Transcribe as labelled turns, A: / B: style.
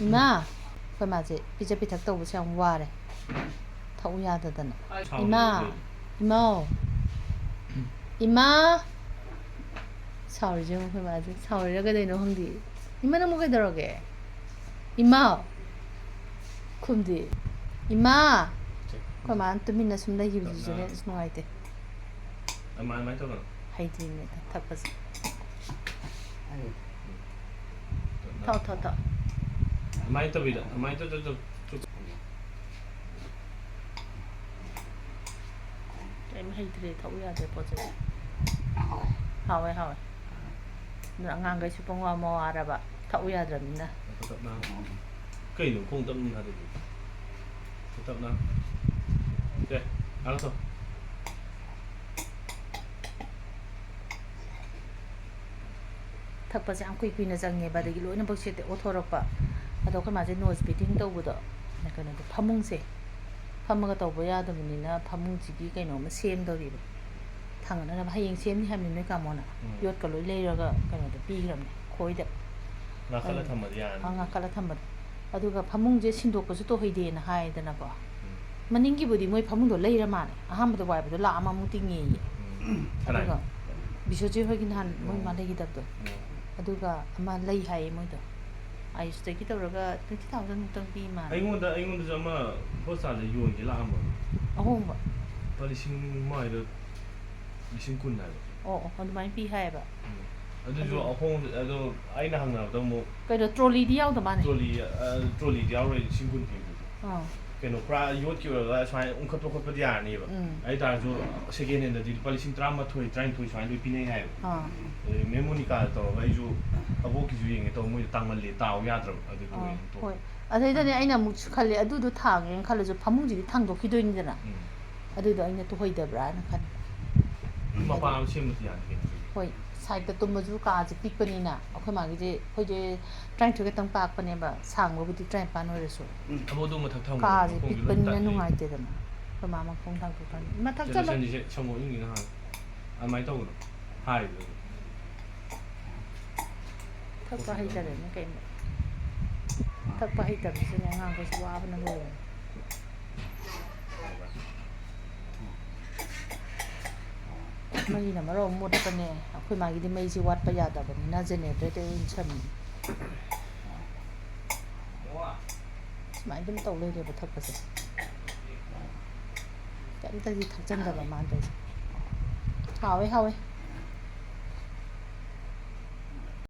A: 이마 ꯑꯩꯈꯣꯏ ꯃꯥꯁꯦ ꯄꯤꯖ ꯄꯤꯊꯛ ꯇꯧꯕꯁꯦ ꯌꯥꯝ ꯋꯥꯔꯦ ꯊꯛꯎ ꯌꯥꯗꯗꯅ 이마 이마 이마 사오르죠 ꯑꯩꯈꯣꯏ ꯃꯥꯁꯦ 사오르려 그대노 홍디 이마 너무 그대로게 이마 쿰디 이마 ꯑꯩꯈꯣꯏ ꯃꯥꯅ ꯇꯨꯃꯤꯟꯅ ꯁꯨꯝ ꯂꯩꯈꯤꯕꯁꯤꯁꯨꯅꯦ ꯑꯁ ꯅꯨꯡꯉꯥꯏꯇꯦ
B: ꯑꯗꯨꯃꯥꯏꯅ ꯇꯧꯒꯅꯣ
A: ꯍꯩꯇ꯭ꯔꯤꯅꯦ ꯊꯛꯄꯁꯦ ꯊꯛ
B: ꯑꯗꯨꯃꯥꯏꯅ ꯇꯧꯕꯤꯗ ꯑꯗꯨꯃꯥꯏꯅ
A: ꯀꯩꯝ ꯍꯩꯇ꯭ꯔꯦ ꯊꯛꯎ ꯌꯥꯗ꯭ꯔꯦ ꯄꯣꯠ ꯆꯩꯁꯦ ꯍꯥꯎꯋꯦ ꯑꯗꯨꯅ ꯑꯉꯥꯡꯈꯩꯁꯨ ꯄꯪꯋꯥ ꯃꯋꯥꯔꯕ ꯊꯛꯎ ꯌꯥꯗ꯭ꯔꯕꯅꯤꯅ
B: ꯀꯩꯅꯣ ꯈꯣꯡ ꯇꯞꯅ ꯊꯥꯗꯣꯛꯏ ꯇꯞꯅ ꯀꯦ 알았어
A: ꯊꯛꯄꯁꯦ ꯌꯥꯝ ꯀꯨꯏꯅ ꯆꯪꯉꯦꯕ ꯑꯗꯒꯤ ꯂꯣꯏꯅꯃꯛꯁꯦ ꯑꯣꯊꯣꯔꯛꯄ ꯑꯗꯣ ꯑꯩꯈꯣꯏ ꯃꯥꯁꯦ ꯅꯣꯁ ꯕ꯭ꯔꯤꯗꯤꯡ ꯇꯧꯕꯗꯣ ꯀꯩꯅꯣꯗꯣ ꯐꯃꯨꯡꯁꯦ ꯐꯝꯃꯒ ꯇꯧꯕ ꯌꯥꯗꯕꯅꯤꯅ ꯐꯃꯨꯡꯁꯤꯒꯤ ꯀꯩꯅꯣꯝꯃ ꯁꯦꯝꯗꯧꯔꯤꯕ ꯊꯥꯡꯒꯠꯅꯅꯕ ꯍꯌꯦꯡ ꯁꯦꯝꯅꯤ ꯍꯥꯏꯕꯅꯤ ꯅꯣꯏ ꯀꯥꯃꯣꯅ ꯌꯣꯠꯀ ꯂꯣꯏ ꯂꯩꯔꯒ ꯀꯩꯅꯣꯗ ꯄꯤꯈ꯭ꯔꯕꯅꯦ ꯈꯣꯏꯗ
B: ꯉꯥꯈꯠꯂ ꯊꯝꯃꯗꯤ ꯌꯥꯔꯅꯤ
A: ꯉꯥꯈꯠꯂ ꯊꯝꯕꯗꯣ ꯑꯗꯨꯒ ꯐꯃꯨꯡꯁꯦ ꯁꯤꯟꯗꯣꯛꯄꯁꯨ ꯇꯧꯍꯩꯗꯦꯅ ꯍꯥꯏꯗꯅꯀꯣ ꯃꯅꯤꯡꯒꯤꯕꯨꯗꯤ ꯃꯣꯏ ꯐꯃꯨꯡꯗꯣ ꯂꯩꯔ ꯃꯥꯜꯂꯦ ꯑꯍꯥꯟꯕꯗ ꯋꯥꯏꯕꯗꯣ ꯂꯥꯛ ꯑꯃꯃꯨꯛ ꯇꯤꯡꯉꯦꯌꯦ ꯑꯗꯨꯒ ꯕꯤꯁꯣꯖꯤ ꯍꯣꯏꯒꯤ ꯅꯍꯥꯟ ꯃꯣꯏ ꯃꯥ ꯂꯩꯈꯤꯗꯕꯗꯣ ꯑꯗꯨꯒ ꯑꯃ ꯂꯩ ꯍꯥꯏꯌꯦ ꯃꯣꯏꯗꯣ ꯑꯥꯏꯁꯇꯒꯤ ꯇꯧꯔꯒ 20,000 ꯃꯨꯛꯇꯪ ꯄꯤ ꯃꯥꯜꯂꯦ
B: ꯑꯩꯉꯣꯟꯗꯁꯨ ꯑꯃ ꯍꯣꯁꯄꯤꯇꯥꯜꯗ ꯌꯣꯟꯒꯦ ꯂꯥꯛꯑꯝꯕ
A: ꯑꯍꯣꯡꯕ
B: ꯂꯨꯄꯥ 10,000 10,000 ꯍꯥꯏꯕ
A: ꯑꯣ ꯑꯗꯨꯃꯥꯏꯅ ꯄꯤ ꯍꯥꯏꯌꯦꯕ
B: ꯑꯗꯨꯁꯨ ꯑꯍꯣꯡ ꯑꯗꯣ ꯑꯩꯅ ꯍꯪꯅꯕꯗ ꯑꯃꯨꯛ
A: ꯀꯩꯅꯣ ꯇ꯭ꯔꯣꯂꯤꯗꯤ ꯌꯥꯎꯗ ꯃꯥꯜꯂꯦ
B: ꯇ꯭ꯔꯣꯂꯤꯗꯤ ꯌꯥꯎꯔꯣꯏ 10,000 ꯄꯤꯕꯗꯨ ꯀꯩꯅꯣ ꯄꯨꯔꯥ ꯌꯣꯠꯀꯤ ꯑꯣꯏꯔꯒ ꯁꯨꯃꯥꯏꯅ ꯎꯪꯈꯠꯄ ꯈꯣꯠꯄꯗꯤ ꯌꯥꯔꯅꯤꯕ ꯑꯗꯨ ꯇꯥꯔꯁꯨ ꯁꯦꯀꯦꯟ ꯍꯦꯟꯗꯗꯤ ꯂꯨꯄꯥ 13,000 19 ꯁꯨꯃꯥꯏꯅ ꯂꯣꯏ ꯄꯤꯅꯩ ꯍꯥꯏꯌꯦꯕ ꯑꯗꯩ ꯃꯦꯝ ꯃꯣꯅꯤꯀꯥꯗ ꯇꯧꯔꯒ ꯑꯩꯁꯨ ꯑꯕꯣꯛꯀꯤꯁꯨ ꯌꯦꯡꯒꯦ ꯇꯧꯕ ꯃꯣꯏꯗꯣ ꯇꯥꯡꯃꯜꯂꯦ ꯇꯥꯎ ꯌꯥꯗ꯭ꯔꯕ ꯑꯗꯨꯒꯤ ꯑꯣꯏꯅ
A: ꯍꯣꯏ ꯑꯗꯩꯗꯅꯦ ꯑꯩꯅ ꯑꯃꯨꯛꯁꯨ ꯈꯜꯂꯦ ꯑꯗꯨꯗꯣ ꯊꯥꯡꯉꯦꯅ ꯈꯜꯂꯁꯨ ꯐꯃꯨꯡꯁꯤꯗꯤ ꯊꯥꯡꯗꯣꯛꯈꯤꯗꯣꯏꯅꯤꯗꯅ ꯑꯗꯨꯗꯣ ꯑꯩꯅ ꯇꯨꯍꯩꯗꯕ꯭ꯔꯥꯅ ꯈꯟꯕ
B: ꯃꯄꯥ ꯑꯃ ꯁꯦꯝꯕꯗꯤ ꯌꯥꯅꯤ ꯀꯩꯅꯣ
A: ꯍꯣꯏ ꯁꯥꯏꯗꯇ ꯇꯨꯝꯕꯁꯨ ꯀꯥꯁꯦ ꯄꯤꯛꯄꯅꯤꯅ ꯑꯩꯈꯣꯏ ꯃꯥꯒꯤꯁꯦ ꯑꯩꯈꯣꯏꯁꯦ 23 ꯈꯛꯇꯪ ꯄꯥꯛꯄꯅꯦꯕ ꯁꯥꯡꯕꯕꯨꯗꯤ 25 ꯑꯣꯏꯔꯁꯨ
B: ꯑꯕꯣꯛꯗꯣ ꯃꯊꯛ ꯊꯝꯒꯅꯣ
A: ꯀꯥꯁꯦ
B: ꯃꯈꯣꯡꯁꯦ ꯂꯣꯏ
A: ꯄꯤꯛꯄꯅꯤꯅ
B: ꯇꯠꯂꯦ
A: ꯅꯨꯡꯉꯥꯏꯇꯦꯗꯅ ꯑꯩꯈꯣꯏ ꯃꯥ ꯃꯈꯣꯡ ꯊꯥꯡꯗꯣꯛꯀꯅꯤ ꯃꯊꯛ ꯆꯠꯂꯣ
B: ꯁꯟꯗꯤꯁꯦ ꯁꯪꯒꯣ ꯏꯪꯉꯤꯅ ꯍꯥꯟꯅ ꯑꯗꯨꯃꯥꯏꯅ ꯇꯧꯒꯅꯣ ꯍꯥꯏꯔꯤꯗꯣ
A: ꯊꯛꯄ ꯍꯩꯇꯔꯦꯅꯦ ꯀꯩꯅꯣ ꯊꯛꯄ ꯍꯩꯇꯕꯁꯤꯅꯦ ꯑꯉꯥꯡꯈꯩꯁꯨ ꯋꯥꯕꯅ ꯂꯣꯏꯔꯦ ꯃꯩꯅ ꯃꯔꯣꯟ ꯑꯃ ꯃꯨꯠꯄꯅꯦ ꯑꯩꯈꯣꯏ ꯃꯥꯒꯤꯗꯤ ꯃꯩꯁꯤ ꯋꯥꯠꯄ ꯌꯥꯗꯕꯅꯤꯅ ꯖꯦꯅꯦꯔꯦꯇꯔꯗ ꯑꯣꯏꯅ ꯁꯝꯃꯤ ꯁꯨꯃꯥꯏꯅ ꯑꯗꯨꯝ ꯇꯧ ꯂꯩꯔꯦꯕ ꯊꯛꯄꯁꯦ ꯀꯩꯝꯇꯗꯤ ꯊꯛꯆꯟꯗꯕ ꯃꯥꯅ ꯇꯧꯔꯤꯁꯦ ꯍꯥꯎꯋꯦ